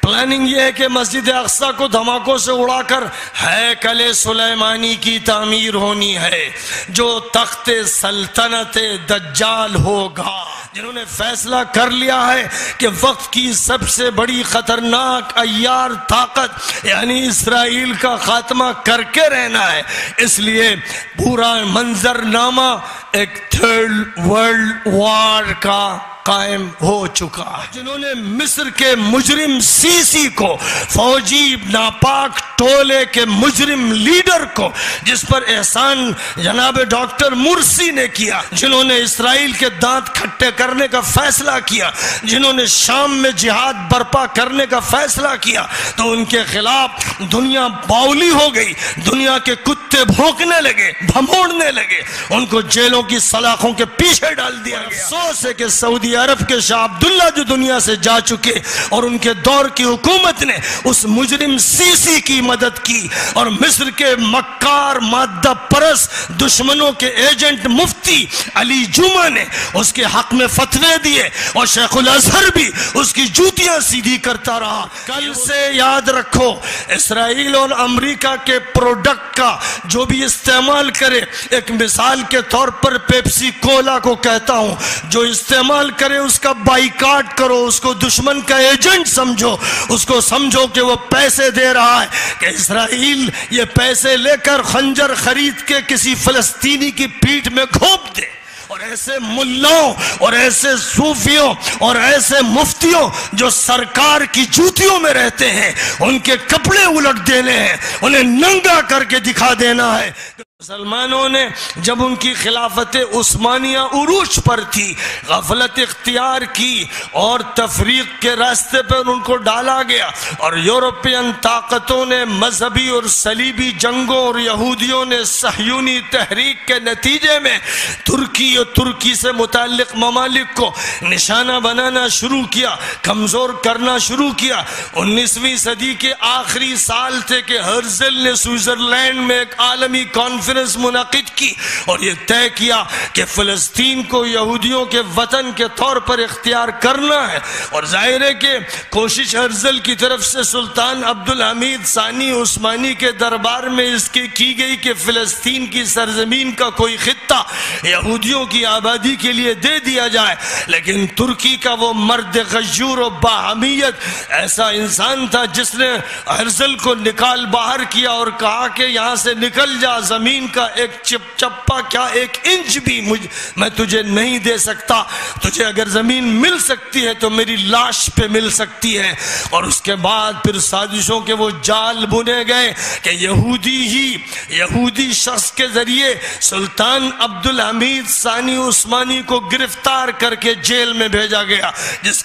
Planning یہ ہے کہ مسجد اقصی کو دھماکوں سے اڑا کر ہیکل سلیمانی کی تعمیر ہونی ہے جو تخت سلطنت دجال ہوگا. جنہوں نے فیصلہ کر لیا ہے کہ وقت کی سب سے بڑی خطرناک عیار طاقت یعنی اسرائیل کا خاتمہ کر کے رہنا ہے، اس لیے پورا منظرنامہ ایک تھرڈ ورلڈ وار کا قائم ہو چکا. جنہوں نے مصر کے مجرم سیسی کو، فوجی ناپاک ٹولے کے مجرم لیڈر کو جس پر احسان جناب ڈاکٹر مرسی نے کیا، جنہوں نے اسرائیل کے دانت کھٹے کرنے کا فیصلہ کیا، جنہوں نے شام میں جہاد برپا کرنے کا فیصلہ کیا، تو ان کے خلاف دنیا باولی ہو گئی، دنیا کے کتے بھونکنے لگے، بھموڑنے لگے، ان کو جیلوں کی سلاخوں کے پیچھے ڈال دیا گیا. افسوس ہے کہ سعودی عرب کے شاہ عبداللہ جو دنیا سے جا چکے اور ان کے دور کی حکومت نے اس مجرم سیسی کی مدد کی، اور مصر کے مکار مادہ پرس دشمنوں کے ایجنٹ مفتی علی جمعہ نے اس کے حق میں فتوے دیے، اور شیخ الازہر بھی اس کی جوتیاں سیدھی کرتا رہا. کل سے یاد رکھو، اسرائیل اور امریکہ کے پروڈکٹ کا جو بھی استعمال کرے، ایک مثال کے طور پر پیپسی کولا کو کہتا ہوں، جو استعمال کرے اس کا بائیکاٹ کرو، اس کو دشمن کا ایجنٹ سمجھو، اس کو سمجھو کہ وہ پیسے دے رہا ہے کہ اسرائیل یہ پیسے لے کر خنجر خرید کے کسی فلسطینی کی پیٹھ میں گھونپ دے. اور ایسے ملاؤں اور ایسے صوفیوں اور ایسے مفتیوں جو سرکار کی جوتیوں میں رہتے ہیں، ان کے کپڑے الٹ دینے ہیں، انہیں ننگا کر کے دکھا دینا ہے. مسلمانوں نے جب ان کی خلافت عثمانیہ عروج پر تھی غفلت اختیار کی اور تفریق کے راستے پر ان کو ڈالا گیا، اور یورپین طاقتوں نے مذہبی اور صلیبی جنگوں اور یہودیوں نے صہیونی تحریک کے نتیجے میں ترکی اور ترکی سے متعلق ممالک کو نشانہ بنانا شروع کیا، کمزور کرنا شروع کیا. 19ویں صدی کے آخری سال تھے کہ ہرزل نے سوئٹزرلینڈ میں ایک عالمی کانفرنس منعقد کی اور یہ طے کیا کہ فلسطین کو یہودیوں کے وطن کے طور پر اختیار کرنا ہے. اور ظاہر ہے کہ کوشش ہرزل کی طرف سے سلطان عبدالحمید ثانی عثمانی کے دربار میں اس کی گئی کہ فلسطین کی سرزمین کا کوئی خطہ یہودیوں کی آبادی کے لیے دے دیا جائے، لیکن ترکی کا وہ مرد غیور و باہمیت ایسا انسان تھا جس نے ہرزل کو نکال باہر کیا اور کہا کہ یہاں سے نکل جا، زمین کا ایک چپا کیا ایک انچ بھی میں تجھے نہیں دے سکتا، تجھے اگر زمین مل سکتی ہے تو میری لاش پہ مل سکتی ہے. اور اس کے بعد پھر سازشوں کے وہ جال بنے گئے کہ یہودی شخص کے ذریعے سلطان عبدالحمید ثانی عثمانی کو گرفتار کر کے جیل میں بھیجا گیا، جس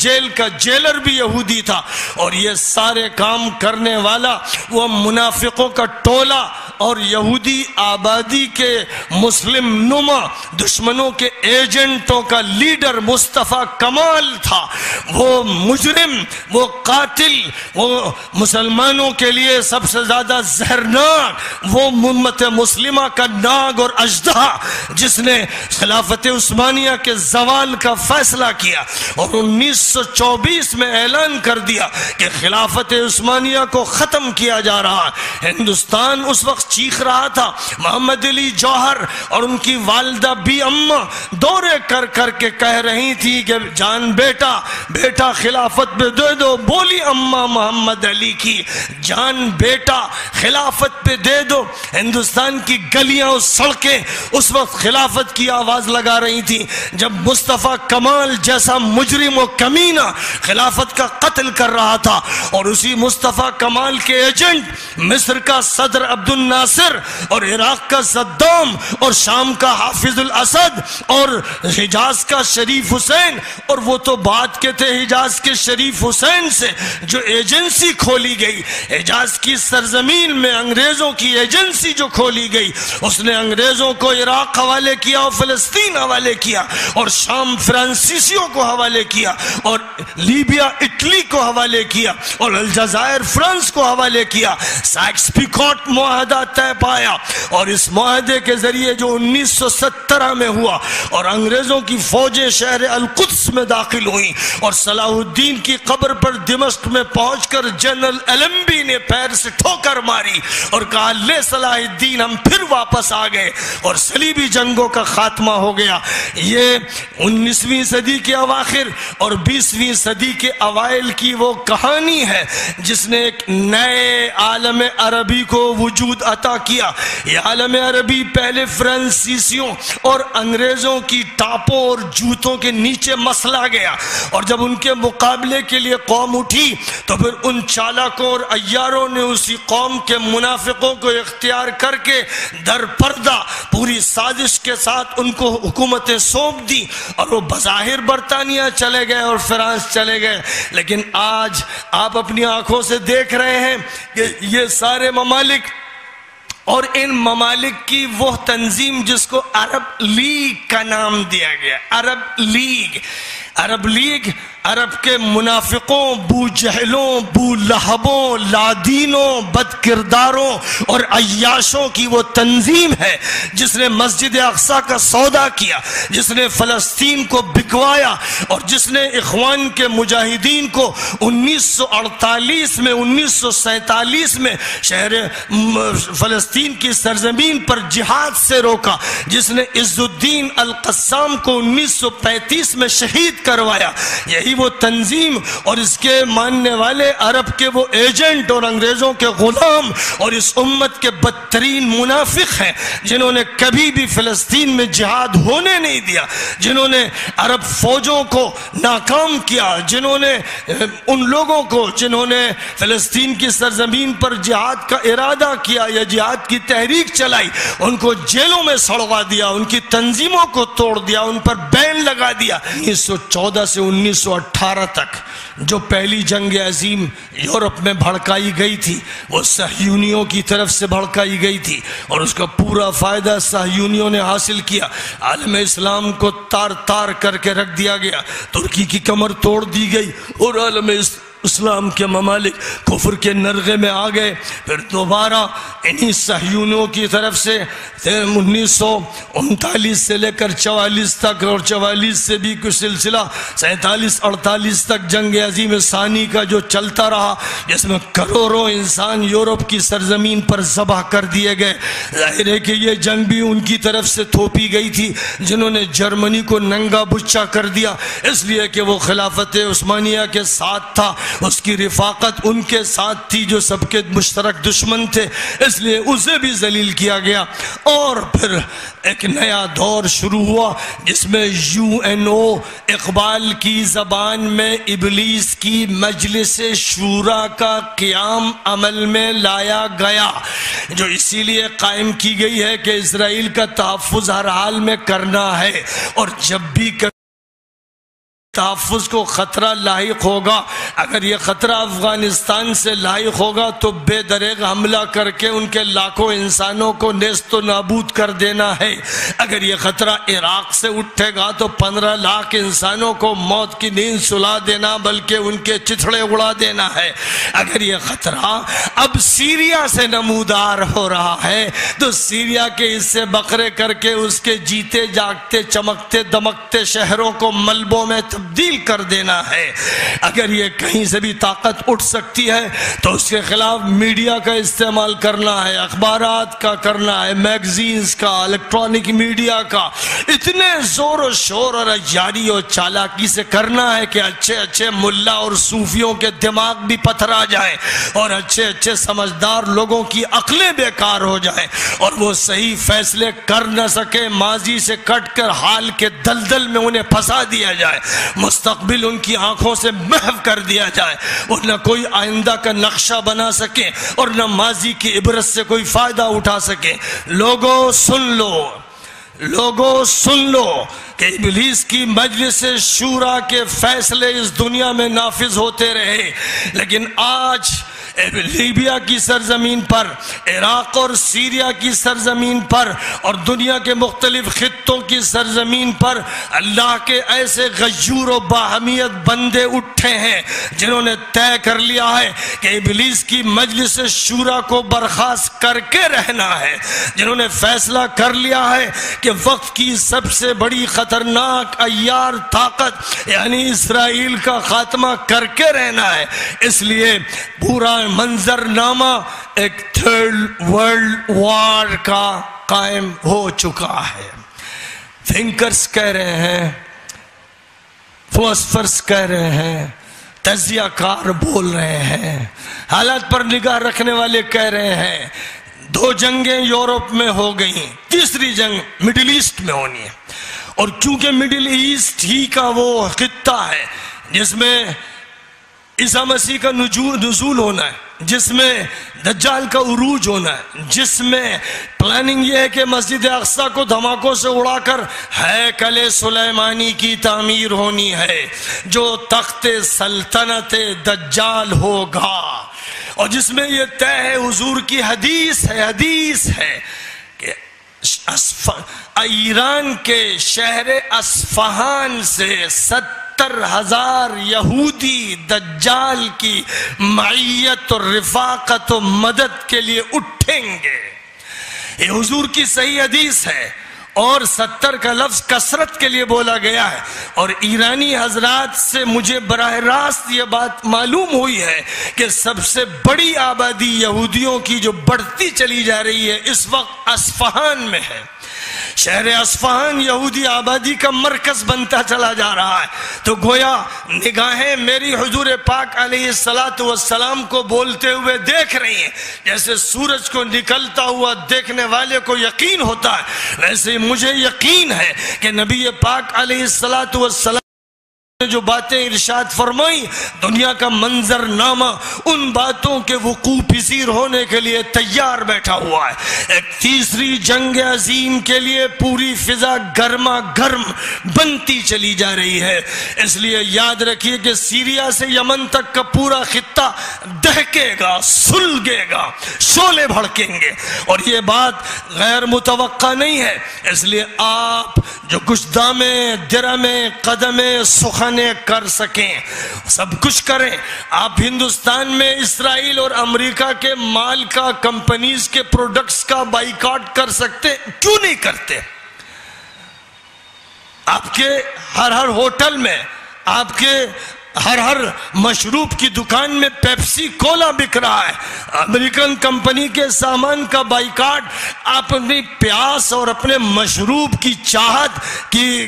جیل کا جیلر بھی یہودی تھا. اور یہ سارے کام کرنے والا وہ منافقوں کا ٹولہ اور یہودی آبادی کے مسلم نما دشمنوں کے ایجنٹوں کا لیڈر مصطفیٰ کمال تھا. وہ مجرم، وہ قاتل، وہ مسلمانوں کے لیے سب سے زیادہ زہرناک، وہ امت مسلمہ کا ناگ اور اژدہا جس نے خلافت عثمانیہ کے زوال کا فیصلہ کیا اور 1924 میں اعلان کر دیا کہ خلافت عثمانیہ کو ختم کیا جا رہا ہے. ہندوستان اس وقت چیخ رہا تھا. محمد علی جوہر اور ان کی والدہ بی اماں دورے کر کر کے کہہ رہی تھی کہ جان بیٹا خلافت پہ دے دو. بولی اماں محمد علی کی جان بیٹا خلافت پہ دے دو. ہندوستان کی گلیاں اور سڑکیں اس وقت خلافت کی آواز لگا رہی تھی جب مصطفیٰ کمال جیسا مجرم و کمینہ خلافت کا قتل کر رہا تھا. اور اسی مصطفیٰ کمال کے ایجنٹ مصر کا صدر عبد الناصر اور عراق کا صدام اور شام کا حافظ الاسد اور حجاز کا شریف حسین، اور وہ تو بات کے تھے حجاز کے شریف حسین سے جو ایجنسی کھولی گئی، حجاز کی سرزمین میں انگریزوں کی ایجنسی جو کھولی گئی، اس نے انگریزوں کو عراق حوالے کیا اور فلسطین حوالے کیا اور شام فرانسیسیوں کو حوالے کیا اور لیبیا اٹلی کو حوالے کیا اور الجزائر فرانس کو حوالے کیا. سائکس پیکوٹ معاہدہ طے پایا، اور اس معاہدے کے ذریعے جو 1917 میں ہوا اور انگریزوں کی فوجیں شہر القدس میں داخل ہوئیں اور صلاح الدین کی قبر پر دمشق میں پہنچ کر جنرل ایلمبی نے پیر سے ٹھوکر ماری اور کہا لے صلاح الدین، ہم پھر واپس آ گئے اور صلیبی جنگوں کا خاتمہ ہو گیا۔ یہ 19ویں صدی کے اواخر اور 20ویں صدی کے اوائل کی وہ کہانی ہے جس نے ایک نئے عالم عربی کو وجود عطا کیا۔ یہ عالم عربی پہلے فرانسیسیوں اور انگریزوں کی ٹاپوں اور جوتوں کے نیچے مسلا گیا، اور جب ان کے مقابلے کے لیے قوم اٹھی تو پھر ان چالاکوں اور عیاروں نے اسی قوم کے منافقوں کو اختیار کر کے در پردہ پوری سازش کے ساتھ ان کو حکومتیں سونپ دی، اور وہ بظاہر برطانیہ چلے گئے اور فرانس چلے گئے، لیکن آج آپ اپنی آنکھوں سے دیکھ رہے ہیں کہ یہ سارے ممالک اور ان ممالک کی وہ تنظیم جس کو عرب لیگ کا نام دیا گیا، عرب لیگ عرب کے منافقوں، بو جہلوں، بو لہبوں، لادینوں، بد کرداروں اور عیاشوں کی وہ تنظیم ہے جس نے مسجد اقصی کا سودا کیا، جس نے فلسطین کو بکوایا، اور جس نے اخوان کے مجاہدین کو 1948 میں 1947 میں شہر فلسطین کی سرزمین پر جہاد سے روکا، جس نے عز الدین القسام کو 1935 میں شہید کروایا۔ یہی وہ تنظیم اور اس کے ماننے والے عرب کے وہ ایجنٹ اور انگریزوں کے غلام اور اس امت کے بدترین منافق ہیں جنہوں نے کبھی بھی فلسطین میں جہاد ہونے نہیں دیا، جنہوں نے عرب فوجوں کو ناکام کیا، جنہوں نے ان لوگوں کو جنہوں نے فلسطین کی سرزمین پر جہاد کا ارادہ کیا یا جہاد کی تحریک چلائی ان کو جیلوں میں سڑوا دیا، ان کی تنظیموں کو توڑ دیا، ان پر بین لگا دیا۔ 1914 سے 1918 تک جو پہلی جنگ عظیم یورپ میں بھڑکائی گئی تھی وہ صہیونیوں کی طرف سے بھڑکائی گئی تھی، اور اس کا پورا فائدہ صہیونیوں نے حاصل کیا۔ عالم اسلام کو تار تار کر کے رکھ دیا گیا، ترکی کی کمر توڑ دی گئی اور عالم اسلام کے ممالک کفر کے نرغے میں آ گئے۔ پھر دوبارہ انہی صہیونیوں کی طرف سے 1939 سے لے کر 44 تک اور 44 سے بھی کچھ سلسلہ 47-48 تک جنگ عظیم ثانی کا جو چلتا رہا، جس میں کروڑوں انسان یورپ کی سرزمین پر ذبح کر دیے گئے۔ ظاہر ہے کہ یہ جنگ بھی ان کی طرف سے تھوپی گئی تھی جنہوں نے جرمنی کو ننگا بچا کر دیا، اس لیے کہ وہ خلافت عثمانیہ کے ساتھ تھا، اس کی رفاقت ان کے ساتھ تھی جو سب کے مشترک دشمن تھے، اس لیے اسے بھی ذلیل کیا گیا۔ اور پھر ایک نیا دور شروع ہوا جس میں UNO اقبال کی زبان میں ابلیس کی مجلس شورا کا قیام عمل میں لایا گیا، جو اسی لیے قائم کی گئی ہے کہ اسرائیل کا تحفظ ہر حال میں کرنا ہے، اور جب بھی تحفظ کو خطرہ لاحق ہوگا، اگر یہ خطرہ افغانستان سے لاحق ہوگا تو بے دریغ حملہ کر کے ان کے لاکھوں انسانوں کو نیست و نابود کر دینا ہے۔ اگر یہ خطرہ عراق سے اٹھے گا تو 15 لاکھ انسانوں کو موت کی نیند سلا دینا بلکہ ان کے چتھڑے اڑا دینا ہے۔ اگر یہ خطرہ اب سیریا سے نمودار ہو رہا ہے تو سیریا کے حصے بکرے کر کے اس کے جیتے جاگتے چمکتے دمکتے شہروں کو ملبوں میں تبدیل کر دینا ہے۔ اگر یہ کہیں سے بھی طاقت اٹھ سکتی ہے تو اس کے خلاف میڈیا کا استعمال کرنا ہے، اخبارات کا کرنا ہے، میگزینز کا، الیکٹرانک میڈیا کا، اتنے زور و شور اور اجاری اور چالاکی سے کرنا ہے کہ اچھے اچھے ملا اور صوفیوں کے دماغ بھی پتھرا جائیں اور اچھے اچھے سمجھدار لوگوں کی عقلیں بیکار ہو جائیں اور وہ صحیح فیصلے کر نہ سکے، ماضی سے کٹ کر حال کے دلدل میں انہیں پھنسا دیا جائے، مستقبل ان کی آنکھوں سے محو کر دیا جائے، اور نہ کوئی آئندہ کا نقشہ بنا سکے اور نہ ماضی کی عبرت سے کوئی فائدہ اٹھا سکے۔ لوگوں سن لو کہ ابلیس کی مجلس شورا کے فیصلے اس دنیا میں نافذ ہوتے رہے، لیکن آج لیبیا کی سرزمین پر، عراق اور سیریا کی سرزمین پر اور دنیا کے مختلف خطوں کی سرزمین پر اللہ کے ایسے غیور و باہمیت بندے اٹھے ہیں جنہوں نے طے کر لیا ہے کہ ابلیس کی مجلس شورا کو برخاست کر کے رہنا ہے، جنہوں نے فیصلہ کر لیا ہے کہ وقت کی سب سے بڑی خطرناک عیار طاقت یعنی اسرائیل کا خاتمہ کر کے رہنا ہے۔ اس لیے پورا منظر نامہ ایک تھرڈ ورلڈ وار کا قائم ہو چکا ہے۔ تھنکرز کہہ رہے ہیں، فلاسفرز کہہ رہے ہیں، تجزیہ کار بول رہے ہیں، حالات پر نگاہ رکھنے والے کہہ رہے ہیں 2 جنگیں یورپ میں ہو گئیں، تیسری جنگ مڈل ایسٹ میں ہونی ہے، اور چونکہ مڈل ایسٹ ہی کا وہ خطہ ہے جس میں عیسیٰ مسیح کا نزول ہونا ہے، جس میں دجال کا عروج ہونا ہے، جس میں پلاننگ یہ ہے کہ مسجد اقصی کو دھماکوں سے اڑا کر ہیکل سلیمانی کی تعمیر ہونی ہے جو تخت سلطنت دجال ہوگا، اور جس میں یہ طے ہے، حضور کی حدیث ہے کہ ایران کے شہر اصفہان سے 70,000 یہودی دجال کی معیت اور رفاقت و مدد کے لیے اٹھیں گے۔ یہ حضور کی صحیح حدیث ہے، اور 70 کا لفظ کثرت کے لیے بولا گیا ہے، اور ایرانی حضرات سے مجھے براہ راست یہ بات معلوم ہوئی ہے کہ سب سے بڑی آبادی یہودیوں کی جو بڑھتی چلی جا رہی ہے اس وقت اصفہان میں ہے۔ شہر اصفہان یہودی آبادی کا مرکز بنتا چلا جا رہا ہے، تو گویا نگاہیں میری حضور پاک علیہ السلام کو بولتے ہوئے دیکھ رہی ہیں۔ جیسے سورج کو نکلتا ہوا دیکھنے والے کو یقین ہوتا ہے، ویسے مجھے یقین ہے کہ نبی پاک علیہ السلام نے جو باتیں ارشاد فرمائی، دنیا کا منظر نامہ ان باتوں کے وقوع پذیر ہونے کے لیے تیار بیٹھا ہوا ہے۔ ایک تیسری جنگ عظیم کے لیے پوری فضا گرما گرم بنتی چلی جا رہی ہے۔ اس لیے یاد رکھیے کہ سیریا سے یمن تک کا پورا خطہ دہکے گا، سلگے گا، شعلے بھڑکیں گے، اور یہ بات غیر متوقع نہیں ہے۔ اس لیے آپ جو کچھ دامیں درمیں قدمیں سخن کر سکیں سب کچھ کریں۔ آپ ہندوستان میں اسرائیل اور امریکہ کے مال کا، کمپنیز کے پروڈکٹس کا بائیکاٹ کر سکتے، کیوں نہیں کرتے؟ آپ کے ہر ہوٹل میں، آپ کے ہر مشروب کی دکان میں پیپسی کولا بک رہا ہے، امریکن کمپنی کے سامان کا بائیکاٹ آپ اپنی پیاس اور اپنے مشروب کی چاہت کی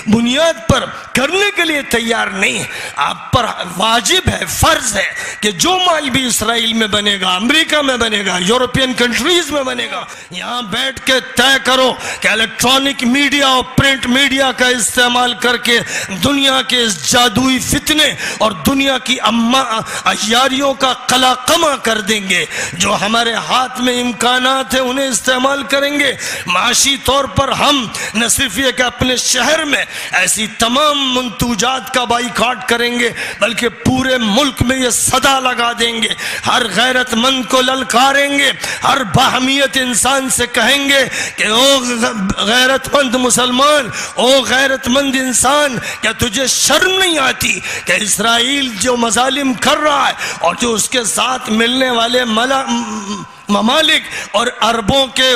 بنیاد پر کرنے کے لیے تیار نہیں ہے۔ آپ پر واجب ہے، فرض ہے کہ جو مال بھی اسرائیل میں بنے گا، امریکہ میں بنے گا، یورپین کنٹریز میں بنے گا، یہاں بیٹھ کے طے کرو کہ الیکٹرانک میڈیا اور پرنٹ میڈیا کا استعمال کر کے دنیا کے اس جادوئی فتنے اور دنیا کی عیاریوں کا قلاقمہ کر دیں گے۔ جو ہمارے ہاتھ میں امکانات ہیں انہیں استعمال کریں گے۔ معاشی طور پر ہم نہ صرف یہ کہ اپنے شہر میں ایسی تمام منتوجات کا بائیکاٹ کریں گے، بلکہ پورے ملک میں یہ صدا لگا دیں گے، ہر غیرت مند کو للکاریں گے، ہر باہمیت انسان سے کہیں گے کہ او غیرت مند مسلمان، او غیرت مند انسان، کیا تجھے شرم نہیں آتی کہ اسرائیل جو مظالم کر رہا ہے اور جو اس کے ساتھ ملنے والے ممالک اور عربوں کے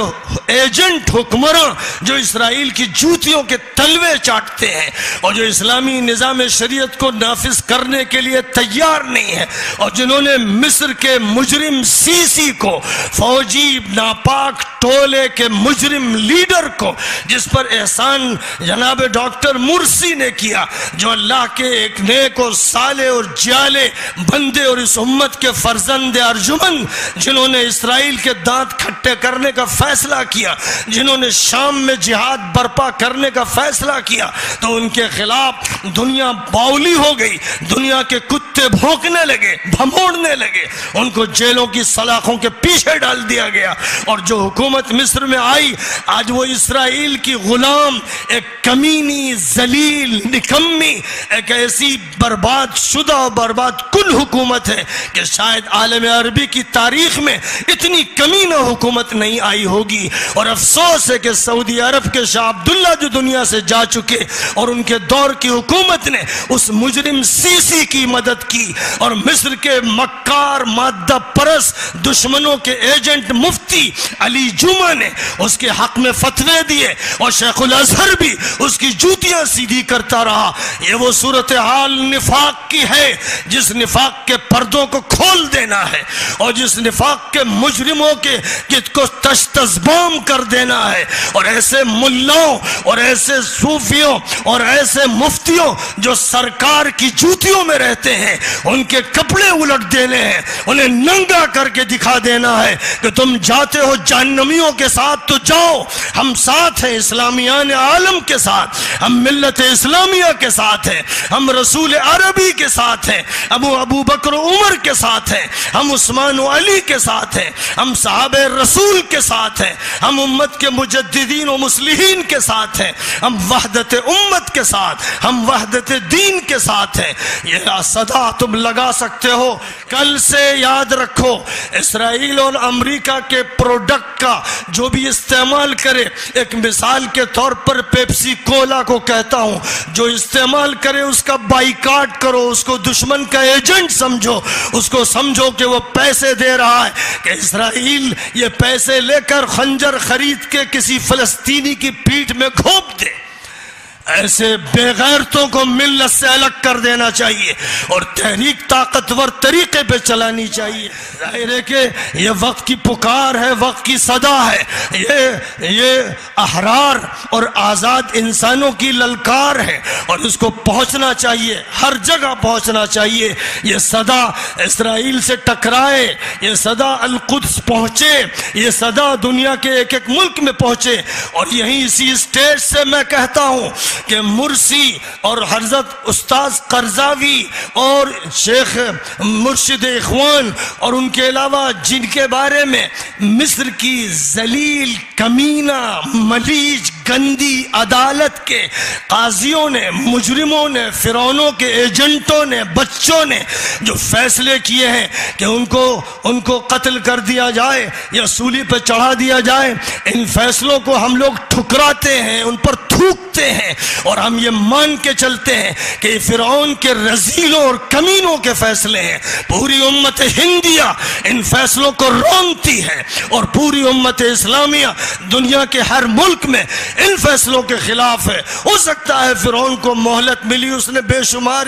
ایجنٹ حکمراں جو اسرائیل کی جوتیوں کے تلوے چاٹتے ہیں اور جو اسلامی نظام شریعت کو نافذ کرنے کے لیے تیار نہیں ہے، اور جنہوں نے مصر کے مجرم سیسی کو، فوجی ناپاک ٹولے کے مجرم لیڈر کو، جس پر احسان جناب ڈاکٹر مرسی نے کیا، جو اللہ کے ایک نیک اور صالح اور جالے بندے اور اس امت کے فرزند ارجمند، جنہوں نے اسرائیل اسرائیل کے دانت کھٹے کرنے کا فیصلہ کیا، جنہوں نے شام میں جہاد برپا کرنے کا فیصلہ کیا، تو ان کے خلاف دنیا باولی ہو گئی، دنیا کے کتے بھونکنے لگے، بھموڑنے لگے، ان کو جیلوں کی سلاخوں کے پیچھے ڈال دیا گیا۔ اور جو حکومت مصر میں آئی، آج وہ اسرائیل کی غلام، ایک کمینی، ذلیل، نکمی، ایک ایسی برباد شدہ، برباد کل حکومت ہے کہ شاید عالم عربی کی تاریخ میں اتنی کمینہ حکومت نہیں آئی ہوگی۔ اور افسوس ہے کہ سعودی عرب کے شاہ عبداللہ جو دنیا سے جا چکے، اور ان کے دور کی حکومت نے اس مجرم سیسی کی مدد کی، اور مصر کے مکار مادہ پرس دشمنوں کے ایجنٹ مفتی علی جمعہ نے اس کے حق میں فتوے دیے، اور شیخ الازہر بھی اس کی جوتیاں سیدھی کرتا رہا۔ یہ وہ صورتحال نفاق کی ہے جس نفاق کے پردوں کو کھول دینا ہے، اور جس نفاق کے مجرموں کے جت کو تشتزبام کر دینا ہے، اور ایسے ملاؤں اور ایسے صوفیوں اور ایسے مفتیوں جو سرکار کی جوتیوں میں رہتے ہیں، ان کے کپڑے الٹ دینے ہیں، انہیں ننگا کر کے دکھا دینا ہے کہ تم جاتے ہو جہنمیوں کے ساتھ تو جاؤ، ہم ساتھ ہیں اسلامیان عالم کے ساتھ، ہم ملت اسلامیہ کے ساتھ ہیں، ہم رسول عربی کے ساتھ ہیں، ابو بکر و عمر کے ساتھ ہیں، ہم عثمان و علی کے ساتھ ہیں، ہم صحابہ رسول کے ساتھ ہیں، ہم امت کے مجددین و مصلحین کے ساتھ ہیں، ہم وحدت امت کے ساتھ، ہم وحدت دین کے ساتھ ہیں۔ یہ صدا تم لگا سکتے ہو۔ کل سے یاد رکھو، اسرائیل اور امریکہ کے پروڈکٹ کا جو بھی استعمال کرے، ایک مثال کے طور پر پیپسی کولا کو کہتا ہوں، جو استعمال کرے اس کا بائیکاٹ کرو، اس کو دشمن کا ایجنٹ سمجھو، اس کو سمجھو کہ وہ پیسے دے رہا ہے کہ اسرائیل یہ پیسے لے کر خنجر خرید کے کسی فلسطینی کی پیٹھ میں گھونپ دے۔ ایسے بے غیرتوں کو ملت سے الگ کر دینا چاہیے، اور تحریک طاقتور طریقے پہ چلانی چاہیے۔ ظاہر ہے کہ یہ وقت کی پکار ہے، وقت کی صدا ہے، یہ احرار اور آزاد انسانوں کی للکار ہے، اور اس کو پہنچنا چاہیے، ہر جگہ پہنچنا چاہیے۔ یہ صدا اسرائیل سے ٹکرائے، یہ صدا القدس پہنچے، یہ صدا دنیا کے ایک ایک ملک میں پہنچے۔ اور یہیں اسی اسٹیج سے میں کہتا ہوں کہ مرسی اور حضرت استاذ قرضاوی اور شیخ مرشد اخوان اور ان کے علاوہ جن کے بارے میں مصر کی ذلیل، کمینہ، ملیج، گندی عدالت کے قاضیوں نے، مجرموں نے، فرعونوں کے ایجنٹوں نے، بچوں نے جو فیصلے کیے ہیں کہ ان کو قتل کر دیا جائے یا سولی پہ چڑھا دیا جائے، ان فیصلوں کو ہم لوگ ٹھکراتے ہیں، ان پر تھوکتے ہیں، اور ہم یہ مان کے چلتے ہیں کہ یہ فرعون کے رذیلوں اور کمینوں کے فیصلے ہیں۔ پوری امت ہندیہ ان فیصلوں کو رونتی ہے، اور پوری امت اسلامیہ دنیا کے ہر ملک میں ان فیصلوں کے خلاف ہے۔ ہو سکتا ہے فرعون کو مہلت ملی، اس نے بے شمار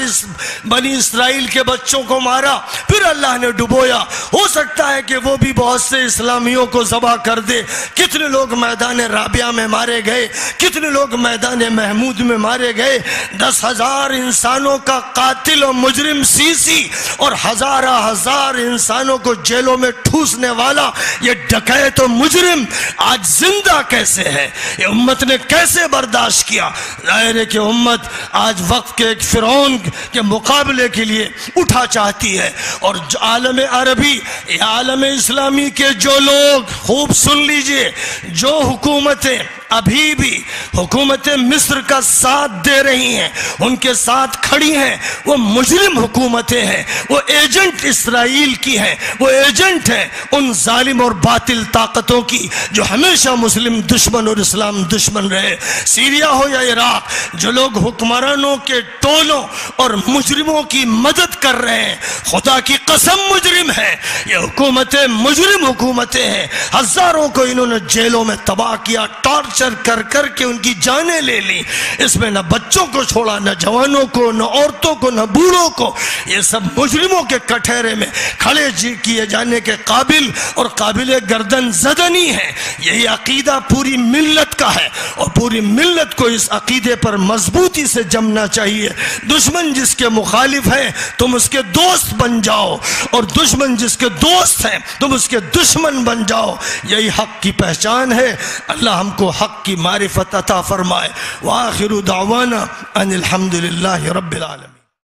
بنی اسرائیل کے بچوں کو مارا، پھر اللہ نے ڈبویا، ہو سکتا ہے کہ وہ بھی بہت سے اسلامیوں کو ذبح کر دے۔ کتنے لوگ میدان رابعہ میں مارے گئے، کتنے لوگ میدان محمود میں مارے گئے۔ 10,000 انسانوں کا قاتل و مجرم سیسی، اور ہزار انسانوں کو جیلوں میں ٹھوسنے والا یہ ڈکیت و مجرم آج زندہ کیسے ہے؟ یہ امت نے کیسے برداشت کیا؟ ظاہر ہے کہ امت آج وقت کے ایک فرعون کے مقابلے کے لیے اٹھا چاہتی ہے، اور عالم عربی یا عالم اسلامی کے جو لوگ، خوب سن لیجئے، جو حکومتیں ابھی بھی حکومت مصر کا ساتھ دے رہی ہیں، ان کے ساتھ کھڑی ہیں، وہ مجرم حکومتیں ہیں، وہ ایجنٹ اسرائیل کی ہیں، وہ ایجنٹ ہیں ان ظالم اور باطل طاقتوں کی جو ہمیشہ مسلم دشمن اور اسلام دشمن رہے۔ سیریا ہو یا عراق، جو لوگ حکمرانوں کے ٹولوں اور مجرموں کی مدد کر رہے ہیں، خدا کی قسم مجرم ہے، یہ حکومتیں مجرم حکومتیں ہیں۔ ہزاروں کو انہوں نے جیلوں میں تباہ کیا، ٹارچر ٹارچر کر کر کے ان کی جانیں لے لی. اس میں نہ بچوں کو چھوڑا، نہ جوانوں کو، نہ عورتوں کو، نہ بوڑھوں کو. یہ سب مجرموں کے کٹہرے میں کھڑے کیے جانے کے قابل اور قابل گردن زدنی ہے. یہی عقیدہ پوری ملت کا ہے اور پوری ملت کو اس عقیدے پر مضبوطی سے جمنا چاہیے. دشمن جس کے مخالف ہے تم اس کے دوست بن جاؤ، اور دشمن جس کے دوست ہیں تم اس کے دشمن بن جاؤ. یہی حق کی پہچان ہے. اللہ ہم کو حق کی معرفت عطا فرمائے. وآخر دعوانا ان الحمد للہ رب العالمین.